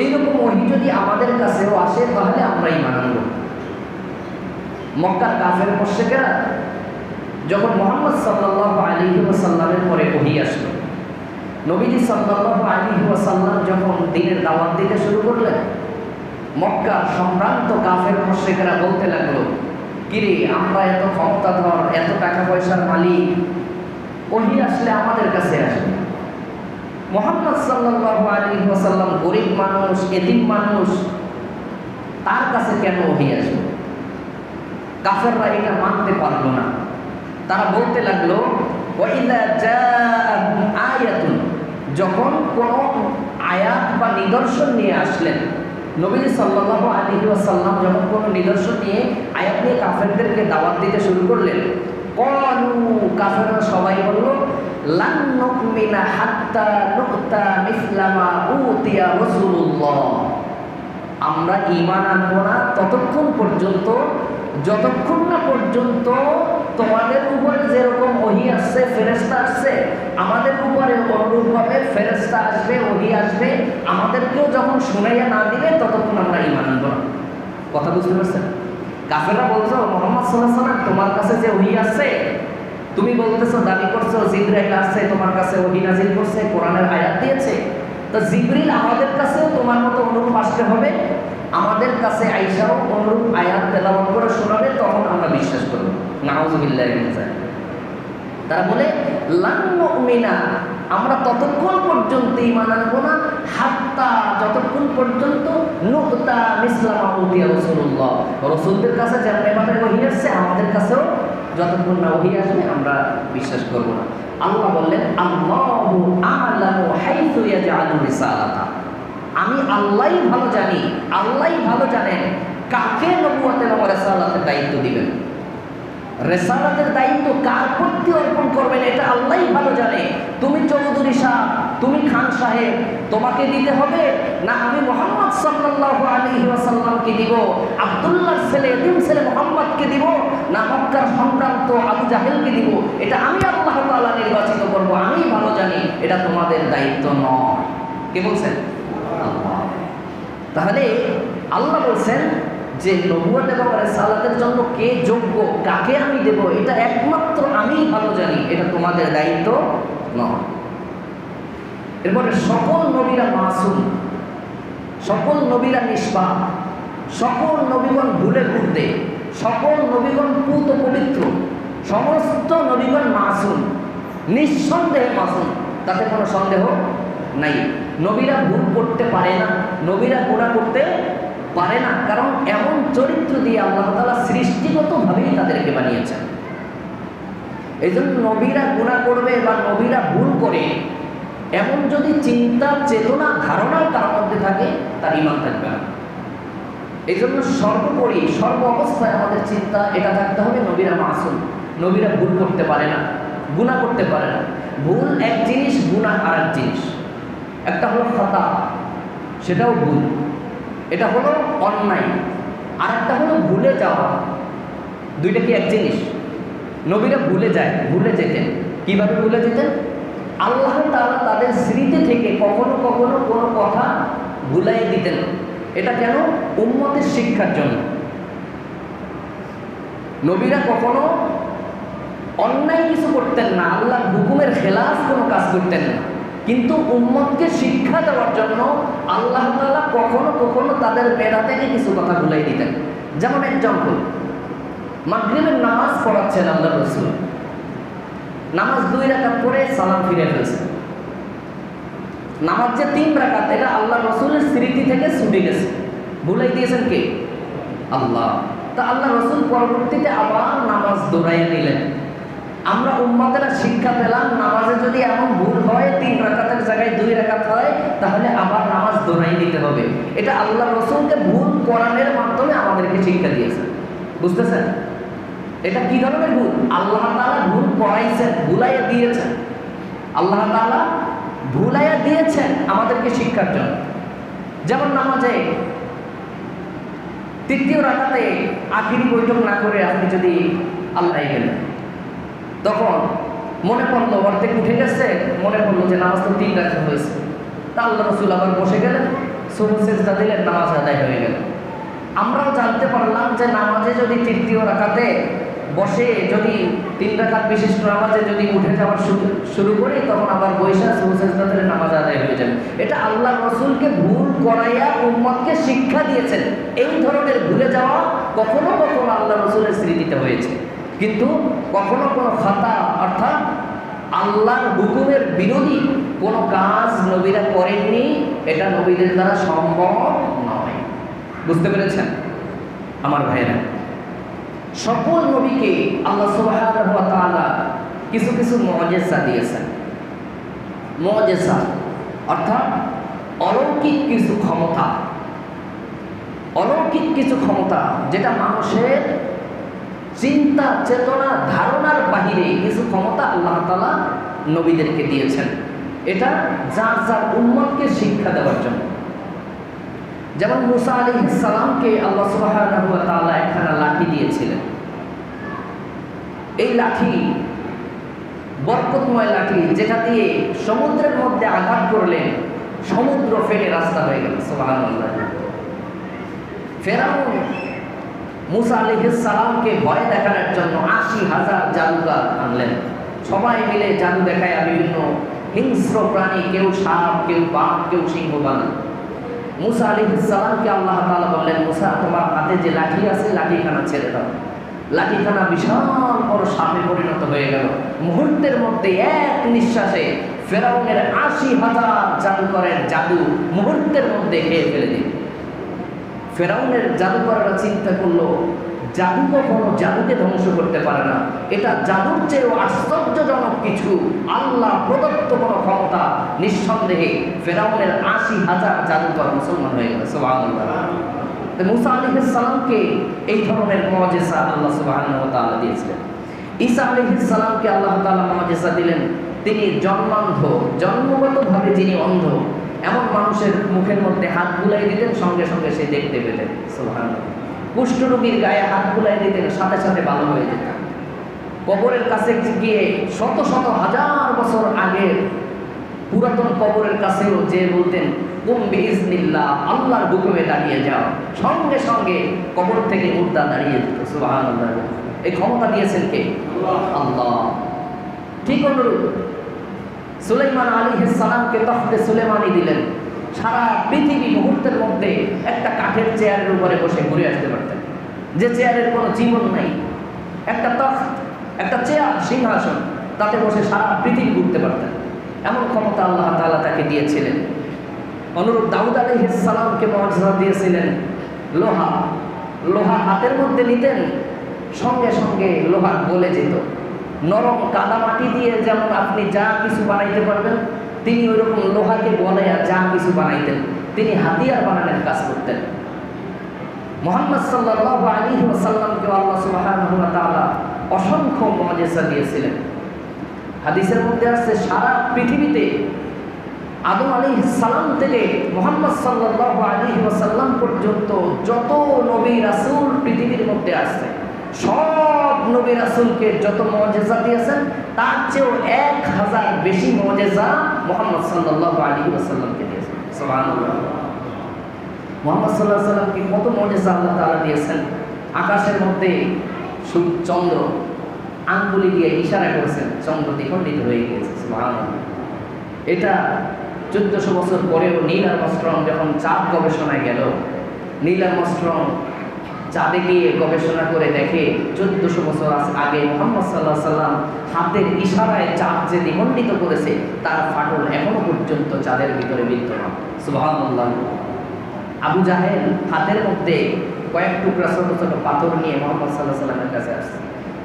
এইরকম ওহী যদি আমাদের কাছেও আসে তাহলে আমরা ঈমান আনব। মক্কার কাফের মুশরিকরা যখন মুহাম্মদ সাল্লাল্লাহু আলাইহি ওয়াসাল্লামের পরে ওহী আসলো, নবীজি সাল্লাল্লাহু আলাইহি ওয়াসাল্লাম যখন দিন দিনের দাওয়াত দিতে শুরু করলেন। মক্কার সম্ভ্রান্ত কাফের মুশরিকরা বলতে লাগলো, কিরে আমরা এত ক্ষমতাধর, এত টাকা পয়সার মালিক, ওহী আসলে আমাদের কাছে আসবে। মুহাম্মদ সাল্লাল্লাহু আলাইহি ওয়াসাল্লাম গরিব মানুষ, এতিম মানুষ, তার কাছে কেন ওহী আসবে? কাফেররা এটা মানতে পারলো না। তারা বলতে লাগলো, ওয়াইদা জাআহুম আয়াতুন, যখন কোনো আয়াত বা নিদর্শন নিয়ে আসলেন, নবীজি সাল্লাল্লাহু আলাইহি ওয়াসাল্লাম যখন কোনো নিদর্শন নিয়ে আয়াত নিয়ে কাফেরদেরকে দাওয়াত দিতে শুরু করলেন, ক্বালু, কাফেররা সবাই বলল, লান নুমিনা হাত্তা নুতা মিসলা মা উতিয়া রাসূলুল্লাহ, আমরা ঈমান আনবো না ততক্ষণ পর্যন্ত যতক্ষণ না পর্যন্ত তোমাদের উপরে যেরকম ওহী আসছে, ফেরেশতা আসছে, আমাদের উপরে অনুরূপভাবে ফেরেশতা আসবে, ওহী আসবে, আমাদেরকেও যখন শুনাইয়া না দিবে ততক্ষণ আমরা ঈমান আনবো না। কথা বুঝতে পারছেন? কাফেররা বলছো, মুহাম্মদ সাল্লাল্লাহু আলাইহি ওয়াসাল্লাম তোমার কাছে যে ওহী আসছে, তুমি বলতেছো, দাবি করছো জিবরাইল আসছে তোমার কাছে, ওহী নাজিল করছে, কোরআনের আয়াত দিয়েছে, তো জিবরিল আমাদের কাছেও তোমার মতো অনুরূপ আসতে হবে, আমাদের কাছে আইসাও অনুরূপ আয়াত তেলাওয়াত করে শোনাবে, তখন আমরা বিশ্বাস করব। নাউযুবিল্লাহি মিন যালিক। তারা বলে, লান নুমিনা, আমরা ততক্ষণ পর্যন্ত ঈমান আনবো না, হাত্তা, যতক্ষণ পর্যন্ত নুতা মিসলা মা উতিয়া রাসূলুল্লাহ, রাসূলদের কাছে যেমনভাবে ওহী আসছে আমাদের কাছেও যতক্ষণ না ওহী আসবে আমরা বিশ্বাস করব না। আল্লাহ বললেন, আল্লাহু আ'লামু হাইসু ইয়াজআলু রিসালাতা, আমি আল্লাহই ভালো জানি, আল্লাহই ভালো জানেন কাকে নবুয়তের এবং রিসালাতের দায়িত্ব দিবেন। রিসালাতের দায়িত্ব কার প্রতি অর্পণ করবেন এটা আল্লাহই ভালো জানে। তুমি চৌধুরী সাহেব, তুমি খান সাহেব, তোমাকে দিতে হবে না আমি মুহাম্মদ সাল্লাল্লাহু আলাইহি ওয়াসাল্লামকে দিব, আব্দুল্লাহর ছেলে এতিম ছেলে মুহাম্মদকে দিব, না মক্কার সম্ভ্রান্ত আবু জাহেলকে দিব, এটা আমি আল্লাহ তাআলা নির্বাচিত করব, আমি ভালো জানি, এটা তোমাদের দায়িত্ব নয়। কে বলছেন? আল্লাহ। তাহলে আল্লাহ বলছেন যে নবুয়ত এবং রিসালাতের জন্য কে যোগ্য, কাকে আমি দেব, এটা একমাত্র আমিই ভালো জানি, এটা তোমাদের দায়িত্ব নয়। এরপরে সকল নবীরা মাসুম, সকল নবীরা নিষ্পাপ, সকল নবীগণ ভুলে ঘুরতে, সকল নবীগণ পুত পবিত্র, সমস্ত নবীগণ মাসুম, নিঃসন্দেহে মাসুম, তাতে কোনো সন্দেহ নাই। নবীরা ভুল করতে পারে না, নবীরা গুনাহ করতে পারে না, কারণ এমন চরিত্র দিয়ে আল্লাহ তাআলা সৃষ্টিগতভাবেই তাদেরকে বানিয়েছেন। এই জন্য নবীরা গুনাহ করবে বা নবীরা ভুল করে এমন যদি চিন্তা, চেতনা, ধারণা তার মধ্যে থাকে, তার ঈমান থাকবে না। এই জন্য সর্বোপরি সর্ব অবস্থায় আমাদের চিন্তা এটা থাকতে হবে, নবীরা মাসুম, নবীরা ভুল করতে পারে না, গুনাহ করতে পারে না। ভুল এক জিনিস, গুনাহ আর এক জিনিস। একটা হলো খাতা, সেটাও ভুল, এটা হলো অন্যায়, আর একটা হলো ভুলে যাওয়া। দুইটা কি এক জিনিস? নবীরা ভুলে যায়, ভুলে যেতেন। কিভাবে ভুলে যেতেন? আল্লাহ তাআলা তাদের স্মৃতি থেকে কখনো কখনো কোনো কথা ভুলাই দিতেন। এটা কেন? উম্মতের শিক্ষার জন্য। নবীরা কখনো অন্যায় কিছু করতেন না, আল্লাহর হুকুমের খেলাফ কোনো কাজ করতেন না, কিন্তু উম্মতকে শিক্ষা দেওয়ার জন্য আল্লাহ তাআলা কখনো কখনো তাদের মেধা থেকে কিছু কথা ভুলাই দিতেন। যেমন এক্সাম্পল, মাগরিবের নামাজ পড়াচ্ছেন আল্লাহর রাসূল, নামাজ 2 রাকাত পড়ে সালাম ফিরে ফেলছে। নামাজ যে 3 রাকাত, এটা আল্লাহর রাসূলের স্মৃতি থেকে ছুটে গেছে, ভুলাই দিয়েছেন কে? আল্লাহ। তা আল্লাহ রাসূল পরবর্তীতে আবার নামাজ দৌড়াইয়া নিলেন। আমরা উম্মতেরা শিক্ষা পেলাম, নামাজে যদি এমন ভুল হয় 3 রাকাতের জায়গায় 2 রাকাত হয়, তাহলে আবার নামাজ দৌড়াই নিতে হবে। এটা আল্লাহ রাসূলকে ভুল করানোর মাধ্যমে আমাদেরকে শিক্ষা দিয়েছেন। বুঝতেছেন? এটা কি ধরনের ভুল? আল্লাহ তাআলা ভুল পড়াইছেন, ভুলাইয়া দিয়েছেন। আল্লাহ তাআলা ভুলাইয়া দিয়েছেন আমাদেরকে শিক্ষার জন্য। যেমন নামাজে 3য় রাকাতে আখিরি বৈঠক না করে আপনি যদি আল্লাহ গেলেন, তখন মনে পড়লো অর্ধেক উঠে গেছে, মনে পড়লো যে নামাজ তো 3 রাকাত হয়েছে, তা আল্লাহ রাসূল আবার বসে গেলেন, সুজুদ সিজদা দিলেন, নামাজ আদায় হয়ে গেল। আমরাও জানতে পারলাম যে নামাজে যদি 3য় রাকাতে বসে যদি 3 রাকাত বিশিষ্ট নামাজে যদি উঠে যাওয়ার শুরু করি, তখন আবার বৈশা সুজদাতের নামাজ আদায় হয়ে যাবে। এটা আল্লাহ রসুলকে ভুল করাইয়া উম্মতকে শিক্ষা দিয়েছেন। এই ধরনের ভুলে যাওয়া কখনো কখনো আল্লাহ রসুলের স্মৃতিতে হয়েছে, কিন্তু কখনো কোনো খাতা অর্থাৎ আল্লাহর হুকুমের বিরোধী কোনো কাজ নবীরা করেননি। এটা নবীদের দ্বারা সম্ভব নয়। বুঝতে পেরেছেন আমার ভাইয়েরা? সকল নবীকে আল্লাহ সুবহানাহু ওয়া তাআলা কিছু কিছু মুআজিজা দিয়েছেন। মুআজিজা অর্থাৎ অলৌকিক কিছু ক্ষমতা, অলৌকিক কিছু ক্ষমতা যেটা মানুষের চিন্তা চেতনা ধারণার বাহিরে কিছু ক্ষমতা আল্লাহ তাআলা নবীদেরকে দিয়েছেন। এটা যার যার উম্মতকে শিক্ষা দেওয়ার জন্য। যেমন মুসা আলাইহিস সালামকে আল্লাহ সুবহানাহু ওয়া তাআলা একখানা লাঠি দিয়েছিলেন। এই লাঠি বরকতময় লাঠি, যেটা দিয়ে সমুদ্রের মধ্যে আঘাত করলে সমুদ্র ফেটে রাস্তা হয়ে গেল। সুবহানাল্লাহ। ফেরাউন মুসা আলাইহিস সালামকে ভয় দেখানোর জন্য ৮০,০০০ জাদুকর আনলেন। সবাই মিলে জাদু দেখায় বিভিন্ন হিংস্র প্রাণী, কেউ সাপ, কেউ বাঘ, কেউ সিংহ বানান। মুসা আলাইহিস সালামকে আল্লাহ তাআলা বললেন, মুসা তোমার হাতে যে লাঠি আছে লাঠিখানা ছেড়ে দাও। লাঠিখানা বিশাল বড় সাপে পরিণত হয়ে গেল। মুহূর্তের মধ্যে এক নিঃশ্বাসে ফেরাউনের ৮০,০০০ জাদুকরের জাদু মুহূর্তের মধ্যে খেয়ে ফেলে দিল। ফেরাউনের জাদুকররা চিন্তা করলো, জাদু কখনো জাদুকে ধ্বংস করতে পারে না, এটা জাদুর চেয়েও আশ্চর্যজনক কিছু আল্লাহ প্রদত্ত কোনো ক্ষমতা। নিঃসন্দেহে ফেরাউনের ৮০,০০০ জাদুকর মুসলমান হয়ে গেল। সুবহানাল্লাহ। মুসা আলাইহিস সালামকে এই ধরনের মুআজিজা আল্লাহ সুবহানাহু ওয়া তাআলা দিয়েছিলেন। ঈসা আলাইহিস সালামকে আল্লাহ তাআলা মুআজিজা দিলেন। তিনি জন্মান্ধ, জন্মগতভাবে যিনি অন্ধ, এমন মানুষের মুখের মধ্যে হাত বুলাই দিতেন, সঙ্গে সঙ্গে সে দেখতে পেতেন। সুবহানাল্লাহ। কুষ্ঠরোগীর গায়ে হাত বুলাই দিতেন, সাথে সাথে ভালো হয়ে যেত। কবরের কাছে গিয়ে শত শত হাজার বছর আগে পুরাতন কবরের কাছেও যে বলতেন কুম বিইজনিল্লাহ, আল্লাহর হুকুমে দাঁড়িয়ে যাও, সঙ্গে সঙ্গে কবর থেকে মুর্দা দাঁড়িয়ে যেত। সুবহানাল্লাহ। এই ক্ষমতা দিয়েছেন কে? আল্লাহ। ঠিক অনুরূপ সুলাইমান আলাইহিস সালামকে তখতে সুলেমানি দিলেন। সারা পৃথিবী মুহূর্তের মধ্যে একটা কাঠের চেয়ারের উপরে বসে ঘুরে আসতে পারতেন, যে চেয়ারের কোনো জীবন নাই। একটা তখ্ত, একটা চেয়ার, সিংহাসন, তাতে বসে সারা পৃথিবী ঘুরতে পারতেন। এমন ক্ষমতা আল্লাহ তাআলা তাকে দিয়েছিলেন। অনুরূপ দাউদ আলাইহিস সালামকে মুআজিজা দিয়েছিলেন লোহা। লোহা হাতের মধ্যে নিতেন, সঙ্গে সঙ্গে লোহা গলে যেত। নরম কাদা মাটি দিয়ে যেমন আপনি যা কিছু বানাইতে পারবেন, তিনি ওইরকম লোহাকে গলাইয়া যা কিছু বানাইতেন। তিনি হাতিয়ার বানানোর কাজ করতেন। মুহাম্মদ সাল্লাল্লাহু আলাইহি ওয়াসাল্লামকে আল্লাহ সুবহানাহু ওয়া তাআলা অসংখ্য মুআজিজা দিয়েছিলেন। হাদিসের মধ্যে আছে সারা পৃথিবীতে আদম আলাইহিস সালাম থেকে মুহাম্মদ সাল্লাল্লাহু আলাইহি ওয়াসাল্লাম পর্যন্ত যত নবী রাসূল পৃথিবীর মধ্যে আসছে, সব নবী রাসূলকে যত মুআজিজা দিয়েছেন, তার চেয়েও ১,০০০ বেশি মুআজিজা মুহাম্মদ সাল্লাল্লাহু আলাইহি ওয়াসাল্লামকে দিয়েছেন। সুবহানাল্লাহ। মুহাম্মদ সাল্লাল্লাহু আলাইহি ওয়াসাল্লামকে কত মুআজিজা আল্লাহ তাআলা দিয়েছেন। আকাশের মধ্যে চন্দ্র আঙ্গুলি দিয়ে ইশারা করেছেন, চন্দ্র দ্বিখণ্ডিত হয়ে গিয়েছে। সুবহানাল্লাহ। এটা ১৪০০ বছর পরেও নীল আর্মস্ট্রং যখন চাঁদ গবেষণায় গেল, নীল আর্মস্ট্রং চাঁদে গিয়ে গবেষণা করে দেখে ১৪০০ বছর আগে মুহাম্মদ সাল্লাল্লাহু আলাইহি ওয়াসাল্লাম হাতের ইশারায় চাঁদ যে দ্বিখণ্ডিত করেছে, তার ফাটল এখনো পর্যন্ত চাঁদের ভিতরে বিদ্যমান। সুবহানাল্লাহ। আবু জাহেল হাতের মধ্যে কয়েক টুকরা ছোট ছোট পাথর নিয়ে মুহাম্মদ সাল্লাল্লাহু আলাইহি ওয়াসাল্লামের কাছে আসছে।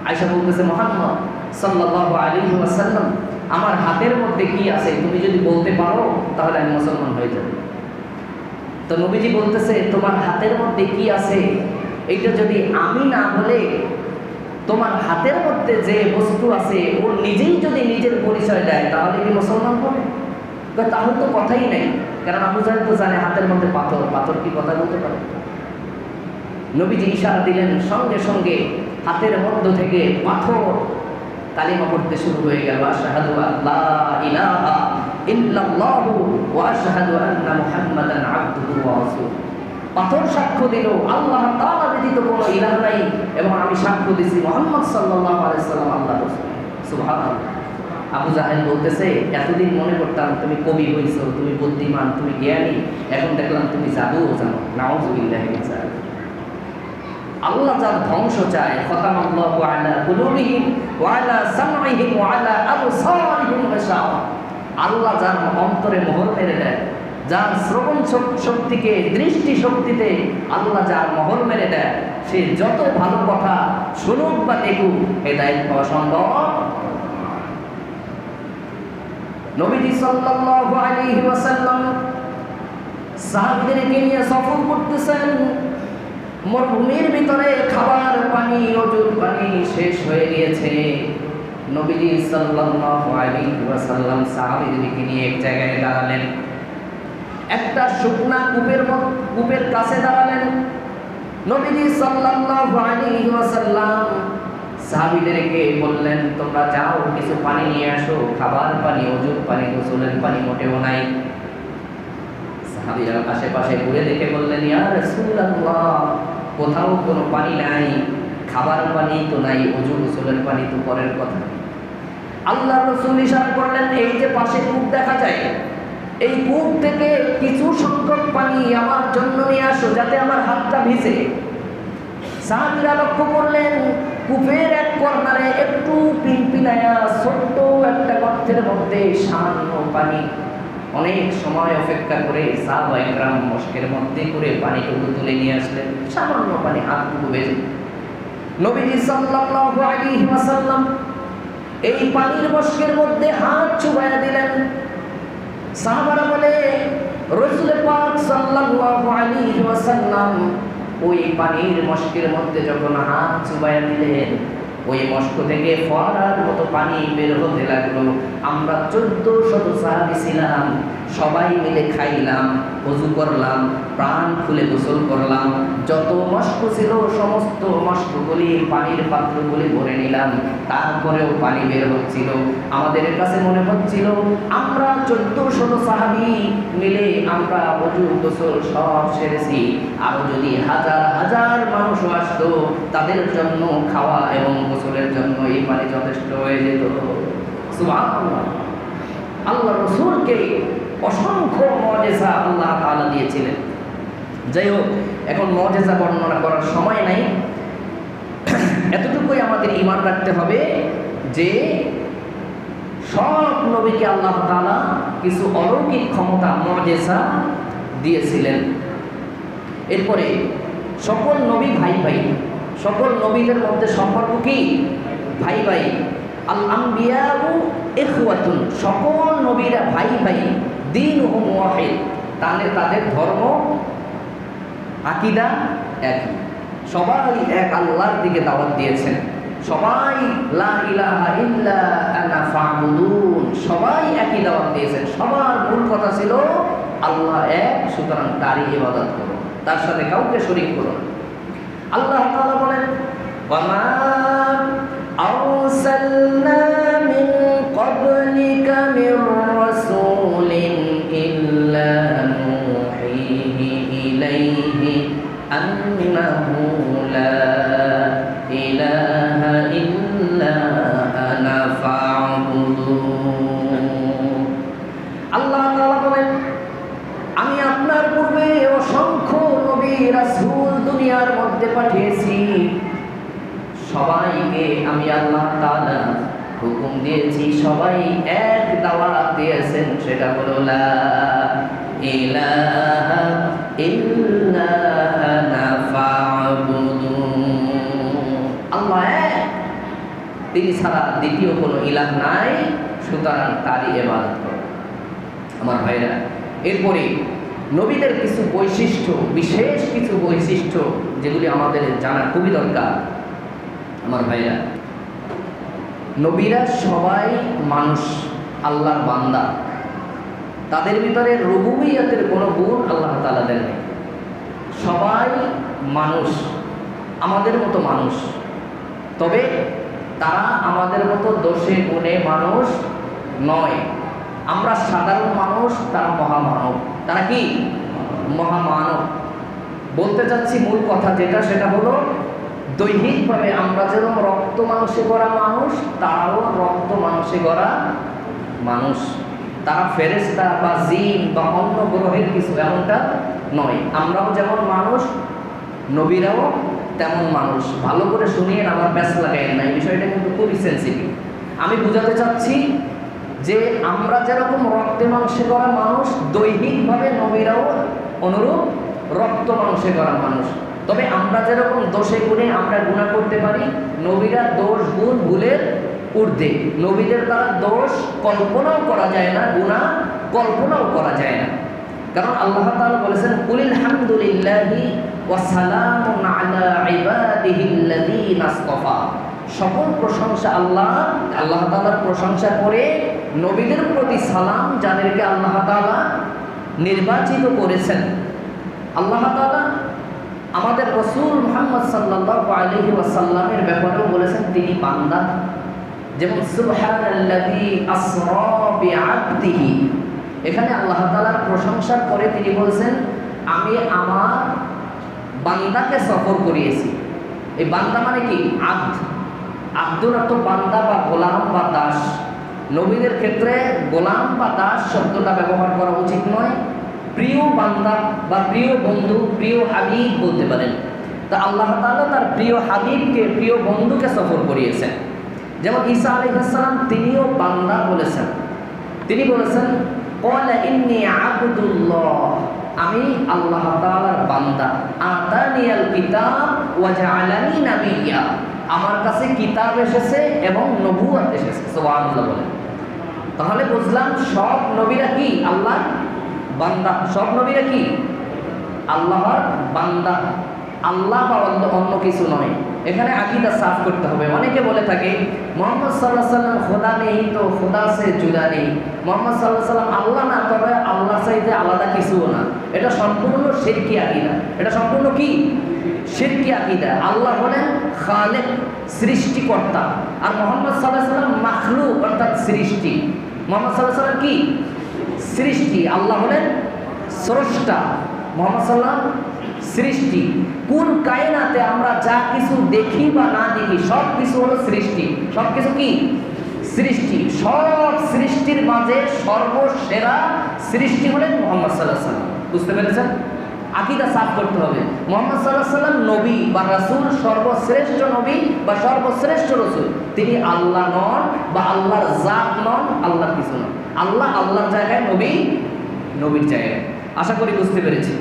আয়েশা বলতেছে, মুহাম্মদ সাল্লাল্লাহু আলাইহি ওয়াসাল্লাম, আমার হাতের মধ্যে কি আছে তুমি যদি বলতে পারো তাহলে আমি মুসলমান হয়ে যাব। তো নবীজি বলতেছে, তোমার হাতের মধ্যে কি আছে এইটা যদি আমি না বলে, তোমার হাতের মধ্যে যে বস্তু আছে ও নিজেই যদি নিজের পরিচয় দেয়, তাহলে কি মুসলমান হবে? তাহলে তো কথাই নেই, কারণ আবু জাহেল তো জানে হাতের মধ্যে পাথর, পাথর কি কথা বলতে পারে? নবীজি ইশারা দিলেন, সঙ্গে সঙ্গে হাতের মধ্য থেকে পাথর কালিমা পড়তে শুরু হয়ে গেল। আশহাদু আল্লা ইলাহা ইল্লাল্লাহু ওয়া আশহাদু আন্না মুহাম্মাদান আবদুহু ওয়া রাসূলুহু। পাথর সাক্ষ্য দিল আল্লাহ তাআলা ব্যতীত কোনো ইলাহ নাই, এবং আমি সাক্ষ্য দিছি মুহাম্মদ সাল্লাল্লাহু আলাইহি সাল্লাম আল্লাহর রাসূল। সুবহানাল্লাহ। আবু জাহেল বলতেছে, এতদিন মনে করতাম তুমি কবি হইছো, তুমি বুদ্ধিমান, তুমি জ্ঞানী, এখন দেখলাম তুমি জাদুও জানো। নাউযুবিল্লাহি মিন যালিক। আল্লাহ যার ধ্বংস চায়, খতামাল্লাহু আলা কুলুবিহিম ওয়া আলা সামঈহিম ওয়া আলা আবসারিহিম গিশাওয়া। আল্লাহ যার অন্তরে মোহর মেরে দেয়, যার শ্রবণ শক্তিকে দৃষ্টি শক্তিতে আল্লাহ যার মোহর মেরে দেয়, সে যত ভালো কথা শুনুক বা দেখুক, হেদায়েত পাওয়া সম্ভব। নবীজি সাল্লাল্লাহু আলাইহি ওয়াসাল্লাম সাহাবীদেরকে নিয়ে সফর করতেছেন। মরুভূমির ভিতরে খাবার পানি, ওজুর পানি শেষ হয়ে গিয়েছে। নবীজি সাল্লাল্লাহু আলাইহি ওয়াসাল্লাম সাহাবীদেরকে নিয়ে এক জায়গায় দাঁড়ালেন, একটা শুকনা কূপের কাছে দাঁড়ালেন। নবীজি সাল্লাল্লাহু আলাইহি ওয়াসাল্লাম সাহাবীদেরকে বললেন, তোমরা যাও কিছু পানি নিয়ে আসো, খাবার পানি, ওজুর পানি, গোসলের পানি মোটেও নাই। সাহাবীরা আশেপাশে ঘুরে দেখে বললেন, ইয়া রাসূলুল্লাহ, কোথাও কোনো পানি নাই, খাবার পানি তো নাই, ওজু গোসলের পানি তো পরের কথা। আল্লাহর রাসূল ইরশাদ করলেন, এই যে পাশে কূপ দেখা যায়, এই কূপ থেকে কিছু সংখ্যক পানি আমার জন্য নিয়ে আসো, যাতে আমার হাতটা ভিজে। সাহাবীরা লক্ষ্য করলেন, কূপের এক কর্নারে একটু পিনপিনায়া ছোট্ট একটা গর্তের মধ্যে সামান্য পানি। অনেক সময় অপেক্ষা করে সাহাবায়ে কেরাম মশকের মধ্যে করে পানিটুকু তুলে নিয়ে আসলেন, সামান্য পানি, হাতটুকু ভেজে। নবীজি সাল্লাল্লাহু আলাইহি ওয়াসাল্লাম এই পানির মশকের মধ্যে হাত চুবাইয়া দিলেন। সাহাবারা বলে, রাসূল পাক সাল্লাল্লাহু আলাইহি ওয়াসাল্লাম ওই পানির মশকের মধ্যে যখন হাত চুবাইয়া দিলেন, ওই মশক থেকে ফোয়ারার মতো পানি বের হতে লাগলো। আমরা 1400 সাহাবী ছিলাম, সবাই মিলে খাইলাম, ওযু করলাম, প্রাণ খুলে গোসল করলাম। যত মশক ছিল সমস্ত মশকগুলি পানির পাত্রগুলি ভরে নিলাম, তারপরেও পানি বের হচ্ছিল। আমাদের কাছে মনে হচ্ছিল আমরা 1400 সাহাবী মিলে আমরা ওযু গোসল সব সেরেছি, আর যদি হাজার হাজার মানুষ আসতো, তাদের জন্য খাওয়া এবং গোসলের জন্য এই পানি যথেষ্ট হয়ে যেত। সুবহানাল্লাহ। আল্লাহ রাসূলকে অসংখ্য মুজিজা আল্লাহ তাআলা দিয়েছিলেন। যাই হোক, এখন মুজিজা বর্ণনা করার সময় নাই। এতটুকুই আমাদের ঈমান রাখতে হবে যে সব নবীকে আল্লাহ তাআলা কিছু অলৌকিক ক্ষমতা, মুজিজা দিয়েছিলেন। এরপরে সকল নবী ভাই ভাই, সকল নবীদের মধ্যে সম্পর্ক কি? ভাই ভাই। আল আম্বিয়াউ ইখওয়াতুন, সকল নবীরা ভাই ভাই। দীনুহুম ওয়াহিদ, তাদের ধর্ম আকীদা একই, সবাই এক আল্লাহর দিকে দাওয়াত দিয়েছেন। সবাই লা ইলাহা ইল্লা আনা ফা'বুদুন, সবাই একই দাওয়াত দিয়েছেন। সবার মূল কথা ছিল আল্লাহ এক, সুতরাং তারই ইবাদত করো, তার সাথে কাউকে শরীক করো না। আল্লাহ তাআলা বলেন, ওয়ামা আরসালনা মিন ক্বাবলিকা মির রাসূলিন ইল্লা নূহিহি ইলাইহি আন্নাহু লা ইলাহা ইল্লা আনা ফা'বুদুন। আল্লাহ তাআলা বলেন, আমি আপনার পূর্বে অসংখ্য নবী রাসূল দুনিয়ার মধ্যে পাঠিয়েছি, সবাইকে আমি আল্লাহ তাআলা হুকুম দিয়েছি, সবাই এক দাওয়াত দিয়েছেন, সেটা হলো লা ইলাহা ইল্লা আনা ফা'বুদুন। আল্লাহ এক, তিনি ছাড়া দ্বিতীয় কোনো ইলাহ নাই, সুতরাং তারই ইবাদত করো। আমার ভাইরা, এরপরে নবীদের কিছু বৈশিষ্ট্য, বিশেষ কিছু বৈশিষ্ট্য যেগুলি আমাদের জানা খুবই দরকার। আমার ভাইরা, নবীরা সবাই মানুষ, আল্লাহর বান্দা, তাদের ভিতরে রুবুবিয়তের কোনো গুণ আল্লাহ তাআলা দেন নাই। সবাই মানুষ, আমাদের মতো মানুষ, তবে তারা আমাদের মতো দোষে গুণে মানুষ নয়। আমরা সাধারণ মানুষ, তারা মহামানব। তারা কি? মহামানব। বলতে চাচ্ছি মূল কথা যেটা, সেটা হলো দৈহিকভাবে আমরা যেরকম রক্ত মাংসে গড়া মানুষ, তারাও রক্ত মাংসে গড়া মানুষ। তারা ফেরেশতা বা জিন বা অন্য গ্রহের কিছু, এমনটা নয়। আমরাও যেমন মানুষ, নবীরাও তেমন মানুষ। ভালো করে শুনিয়ে আমার ব্যাস লাগাইয়েন না, এই বিষয়টা কিন্তু খুবই সেন্সিটিভ। আমি বোঝাতে চাচ্ছি যে আমরা যেরকম রক্তে মাংসে গড়া মানুষ, দৈহিকভাবে নবীরাও অনুরূপ রক্ত মাংসে গড়া মানুষ। তবে আমরা যেরকম দোষে গুণে আমরা গুনাহ করতে পারি, নবীরা দোষ গুণ ভুলের ঊর্ধ্বে। নবীদের দ্বারা দোষ কল্পনাও করা যায় না, গুনাহ কল্পনাও করা যায় না। কারণ আল্লাহ তাআলা বলেছেন, কুলিল হামদুলিল্লাহি ওয়া সালামুন আলা ইবাদিহিল্লাযীনা ইসতাফা। সকল প্রশংসা আল্লাহ তাআলার প্রশংসা করে নবীদের প্রতি সালাম, যাদেরকে আল্লাহ তাআলা নির্বাচিত করেছেন। আল্লাহ তাআলা আমাদের রাসূল মুহাম্মদ সাল্লাল্লাহু আলাইহি ওয়াসাল্লামের ব্যাপারেও বলেছেন তিনি বান্দা। যেমন সুবহানাল্লাযী আসরা বিআবদিহি, এখানে আল্লাহ তাআলার প্রশংসার পরে তিনি বলছেন আমি আমার বান্দাকে সফর করিয়েছি। এই বান্দা মানে কি? আব্দ। আব্দুর অর্থ বান্দা বা গোলাম বা দাস। নবীদের ক্ষেত্রে গোলাম বা দাস শব্দটা ব্যবহার করা উচিত নয়। প্রিয় বান্দা বা প্রিয় বন্ধু, প্রিয় হাবিব বলতে পারেন। তা আল্লাহ তাআলা তার প্রিয় হাবিবকে, প্রিয় বন্ধুকে সফর করিয়েছেন। যেমন ঈসা আলাইহিস সালাম, তিনিও বান্দা বলেছেন। তিনি বলেছেন ক্বালা ইন্নী আবদুল্লাহ, আমি আল্লাহ তাআলার বান্দা। আতানিয়াল কিতাব ওয়া জাআলানি নাবিয়্যা, আমার কাছে কিতাব এসেছে এবং নবুয়ত এসেছে। সুবহানাল্লাহ বলেন। তাহলে বুঝলাম সব নবীরা কি আল্লাহর বান্দা। সব নবীরা কি আল্লাহর বান্দা, আল্লাহ বা অন্য কিছু নয়। এখানে আকীদা সাফ করতে হবে। অনেকে বলে থাকে মুহাম্মদ সাল্লাল্লাহু আলাইহি ওয়াসাল্লাম খোদা নেই, তো খোদা সে জুদা নেই। মুহাম্মদ সাল্লাল্লাহু আলাইহি ওয়াসাল্লাম আল্লাহ না, তবে আল্লাহ চাইতে আলাদা কিছুও না। এটা সম্পূর্ণ শিরকি আকীদা। এটা সম্পূর্ণ কি? শিরকি আকীদা। আল্লাহ হলেন খালেক, সৃষ্টিকর্তা, আর মুহাম্মদ সাল্লাল্লাহু আলাইহি ওয়াসাল্লাম মাখলুক অর্থাৎ সৃষ্টি। মুহাম্মদ সাল্লাল্লাহু আলাইহি ওয়াসাল্লাম কি? সৃষ্টি। আল্লাহ হলেন স্রষ্টা, মুহাম্মদ সাল্লাল্লাহু আলাইহি ওয়াসাল্লাম সৃষ্টি। কোন কায়নাতে আমরা যা কিছু দেখি বা না দেখি সব কিছু হলো সৃষ্টি। সব কিছু কি? সৃষ্টি। সব সৃষ্টির মাঝে সর্বসেরা সৃষ্টি হলেন মুহাম্মদ সাল্লাল্লাহু আলাইহি ওয়াসাল্লাম। বুঝতে পেরেছেন? আকীদা সাফ করতে হবে। মুহাম্মদ সাল্লাল্লাহু আলাইহি ওয়াসাল্লাম নবী বা রাসূল, সর্বশ্রেষ্ঠ নবী বা সর্বশ্রেষ্ঠ রাসূল। তিনি আল্লাহ নন বা আল্লাহর জাত নন, আল্লাহর কিছু নন। আল্লাহ আল্লাহর জায়গায়, নবী নবীর জায়গায়। আশা করি বুঝতে পেরেছি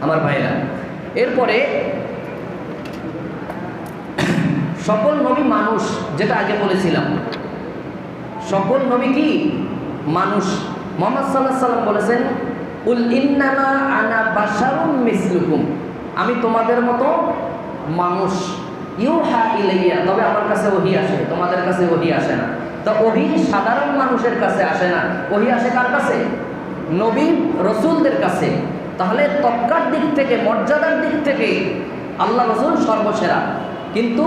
আমার ভাইরা। এরপরে সকল নবী মানুষ, যেটা আগে বলেছিলাম, সকল নবী কি মানুষ। মুহাম্মদ সাল্লাল্লাহু আলাইহি ওয়াসাল্লাম বলেছেন কুল ইন্নামা আনা বাশারুম মিসলুকুম, আমি তোমাদের মতো মানুষ। ইউহা ইলাইয়া, তবে আমার কাছে ওহী আসে, তোমাদের কাছে ওহী আসে না। তো ওহী সাধারণ মানুষের কাছে আসে না, ওহী আসে কার কাছে? নবী রাসূলদের কাছে। তাহলে তক্কার দিক থেকে, মর্যাদার দিক থেকে আল্লাহ রাসূল সর্বসেরা। কিন্তু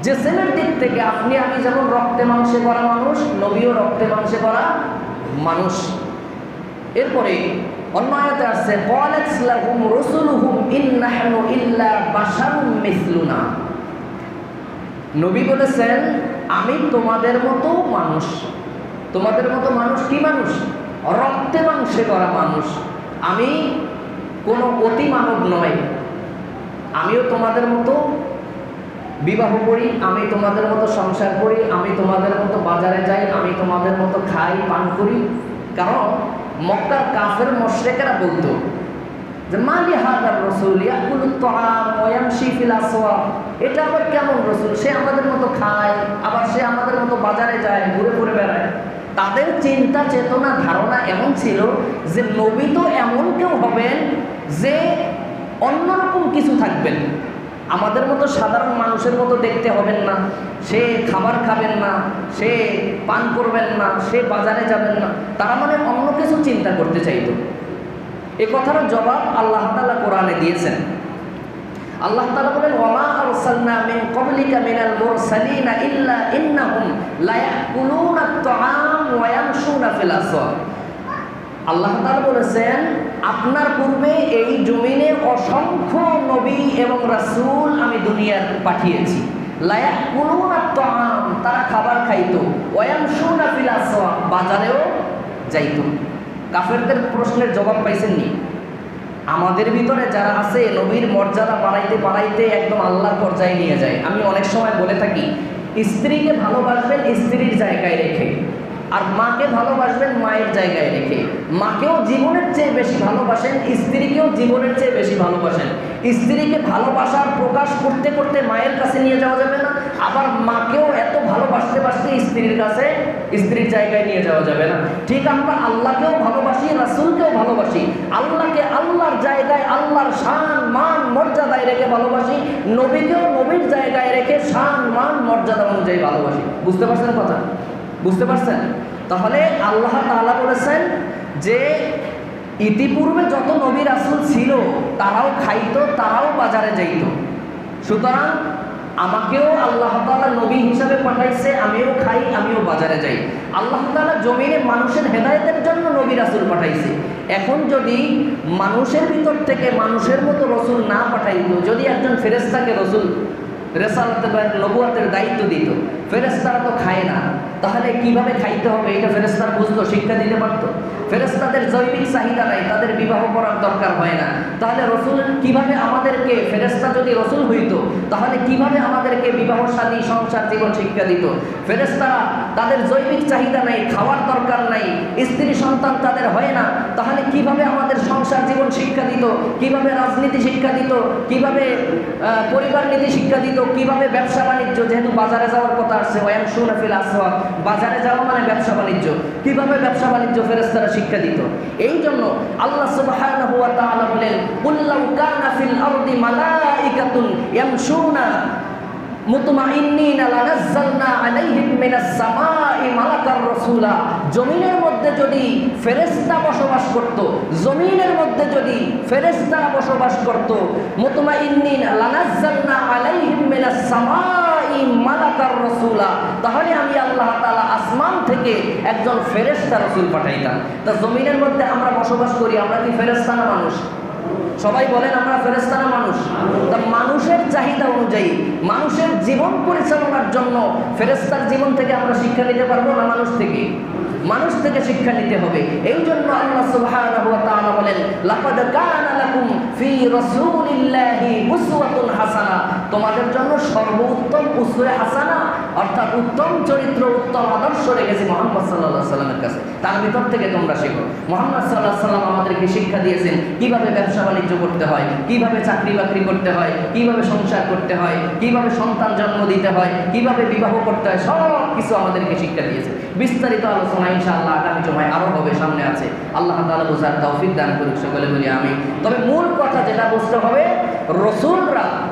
জিসমের দিক থেকে আপনি আমি যেমন রক্তে মাংসে গড়া মানুষ, নবীও রক্তে মাংসে গড়া মানুষ। এরপরে অন্য আয়াতে আসছে ক্বালাত লাহুম রাসূলুহুম ইন্নাহনু ইল্লা বাশারুম মিসলুনা, নবী বলেছেন আমি তোমাদের মতো মানুষ। তোমাদের মতো মানুষ কি মানুষ? রক্তে মাংসে গড়া মানুষ। আমি কোনো অতি মানব নয়। আমিও তোমাদের মতো বিবাহ করি, আমি তোমাদের মতো সংসার করি, আমি তোমাদের মতো বাজারে যাই, আমি তোমাদের মতো খাই, পান করি। কারণ মক্কার কাফের মুশরিকরা বলতো যে মালি হাদার রাসূল ইয়াকুলুত তাআম ওয়া ইয়ামশি ফিল আসওয়াক, এটা আবার কেমন রাসূল? সে আমাদের মতো খায়, আবার সে আমাদের মতো বাজারে যায়, ঘুরে ঘুরে বেড়ায়। তাদের চিন্তা চেতনা ধারণা এমন ছিল যে নবী তো এমন কেউ হবেন যে অন্যরকম কিছু থাকবেন, আমাদের মতো সাধারণ মানুষের মতো দেখতে হবেন না, সে খাবার খাবেন না, সে পান করবেন না, সে বাজারে যাবেন না। তারা মানে অন্য কিছু চিন্তা করতে চাইতো। এ কথার জবাব আল্লাহ তাআলা কোরআনে দিয়েছেন। আল্লাহ তাআলা বলেন ওয়ামা আরসালনা মিন ক্বাবলিকা মিনাল মুরসালিনা ইল্লা ইন্নাহুম লা ইয়াকুলুনা আত-তাআম ওয়া ইয়ামশুনা ফিল আসওয়াক। আল্লাহ তাআলা বলেছেন, আপনার পূর্বে এই জমিনে অসংখ্য নবী এবং রাসূল আমি দুনিয়ার পাঠিয়েছি। লা ইয়াকুলুনা তাআম, তারা খাবার খাইতো, ওয়া ইয়ামশুনা ফিল আসওয়াক, বাজারেও যাইতো। কাফেরদের প্রশ্নের জবাব পাইছেননি? আমাদের ভিতরে যারা আছে নবীর মর্যাদা বাড়াইতে বাড়াইতে একদম আল্লাহর পর্যায়ে নিয়ে যায়। আমি অনেক সময় বলে থাকি, স্ত্রীকে ভালোবাসবেন স্ত্রীর জায়গায় রেখে, আর মাকে ভালোবাসবেন মায়ের জায়গায় রেখে। মাকেও জীবনের চেয়ে বেশি ভালোবাসেন, স্ত্রীকেও জীবনের চেয়ে বেশি ভালোবাসেন। স্ত্রীকে ভালোবাসার প্রকাশ করতে করতে মায়ের কাছে নিয়ে যাওয়া যাবে না, আবার মাকেও এত ভালোবাসতে বাসতে স্ত্রীর কাছে, স্ত্রীর জায়গায় নিয়ে যাওয়া যাবে না। ঠিক আমরা আল্লাহকেও ভালোবাসি, রাসূলকেও ভালোবাসি। আল্লাহকে আল্লাহর জায়গায়, আল্লাহর শান মান মর্যাদায় রেখে ভালোবাসি, নবীকেও নবীর জায়গায় রেখে শান মান মর্যাদা অনুযায়ী ভালোবাসি। বুঝতে পারছেন কথা? বুঝতে পারছেন? তাহলে আল্লাহ তাআলা বলেছেন যে ইতিপূর্বে যত নবী রাসূল ছিল তারাও খাইতো, তারাও বাজারে যাইত। সুতরাং আমাকেও আল্লাহ তাআলা নবী হিসাবে পাঠাইছে, আমিও খাই, আমিও বাজারে যাই। আল্লাহ তাআলা জমিনে মানুষের হেদায়েতের জন্য নবী রাসূল পাঠাইছে। এখন যদি মানুষের ভিতর থেকে মানুষের মতো রসুল না পাঠাইতো, যদি একজন ফেরেশতাকে রসুল রেসালাতের বা নবুয়াতের দায়িত্ব দিত, ফেরেশতারা তো খায় না, তাহলে কিভাবে খাইতে হবে এটা ফেরেশতারা বুঝতো, শিক্ষা দিতে পারতো? ফেরেশতাদের জৈবিক চাহিদা নাই, তাদের বিবাহ করার দরকার হয় না। তাহলে রসুল কিভাবে আমাদেরকে, ফেরেশতা যদি রসুল হইতো তাহলে কিভাবে আমাদেরকে বিবাহ শাদী সংসার জীবন শিক্ষা দিত? ফেরেশতারা তাদের জৈবিক চাহিদা নাই, খাওয়ার দরকার নাই, স্ত্রী সন্তান তাদের হয় না, তাহলে কিভাবে আমাদের সংসার জীবন শিক্ষা দিত? কিভাবে রাজনীতি শিক্ষা দিত? কিভাবে পরিবার নীতি শিক্ষা দিত? কিভাবে ব্যবসা বাণিজ্য, যেহেতু বাজারে যাওয়ার কথা আসছে, ওয়ায়ামশুনা ফিল আসওয়াক, বাজারে যাওয়া মানে ব্যবসা বাণিজ্য, কিভাবে ব্যবসা বাণিজ্য ফেরেশতারা শিক্ষা দিত? এই জন্য আল্লাহ সুবহানাহু ওয়া তাআলা বলেন, কুল লাউ কানা ফিল আরদি মালাইকাতুন ইয়ামশুনা মুতমাইন্নিনা লানাজ্জালনা আলাইহিম মিনাস সামাই মালাকার রাসূলা। জমিনের মধ্যে যদি ফেরেশতা বসবাস করত, জমিনের মধ্যে যদি ফেরেশতা বসবাস করত, মুতমাইন্নিনা লানাজ্জালনা আলাইহিম মিনাস সামাই মালাকার রাসূলা, তাহলে আমি আল্লাহ তাআলা আসমান থেকে একজন ফেরেশতা রাসূল পাঠাইতাম। তা জমিনের মধ্যে আমরা বসবাস করি, আমরা কি ফেরেশতা না মানুষ? সবাই বলেন আমরা ফেরেশতা না মানুষ? তা মানুষের চাহিদা অনুযায়ী মানুষের জীবন পরিচালনার জন্য ফেরেশতার জীবন থেকে আমরা শিক্ষা নিতে পারবো না? মানুষ থেকে, মানুষ থেকে শিক্ষা নিতে হবে। এই জন্য আল্লাহ সুবহানাহু ওয়া তাআলা বলেন, লাকাদ কানা লাকুম ফি রাসূলিল্লাহি উসওয়াতুন হাসানা, তোমাদের জন্য সর্বোত্তম উসওয়া হাসানা অর্থাৎ উত্তম চরিত্র, উত্তম আদর্শ রেখেছি মুহাম্মদ সাল্লাল্লাহু আলাইহি ওয়াসাল্লামের কাছে। তার ভিতর থেকে তোমরা শেখো। মুহাম্মদ সাল্লাল্লাহু আলাইহি ওয়াসাল্লাম আমাদেরকে শিক্ষা দিয়েছেন কিভাবে ব্যবসা বাণিজ্য করতে হয়, কিভাবে চাকরি বাকরি করতে হয়, কিভাবে সংসার করতে হয়, কিভাবে সন্তান জন্ম দিতে হয়, কিভাবে বিবাহ করতে হয়, সব কিছু আমাদেরকে শিক্ষা দিয়েছে। বিস্তারিত আলোচনা ইনশাআল্লাহ আগামী জুমায় আরো হবে, সামনে আছে। আল্লাহ তাআলা বোঝার তৌফিক দান করুক, সকলে বলি আমিন। তবে মূল কথা যেটা বুঝতে হবে,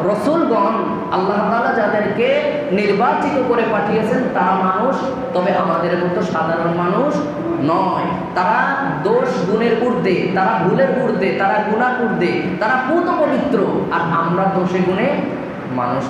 রসুলগণ আল্লাহ তাআলা যাদেরকে নির্বাচিত করে পাঠিয়েছেন তারা মানুষ, তবে আমাদের মতো সাধারণ মানুষ নয়। তারা দোষ গুণের ঊর্ধ্বে, তারা ভুলের ঊর্ধ্বে, তারা গুনার ঊর্ধ্বে, তারা পূত পবিত্র, আর আমরা দোষে গুণে মানুষ।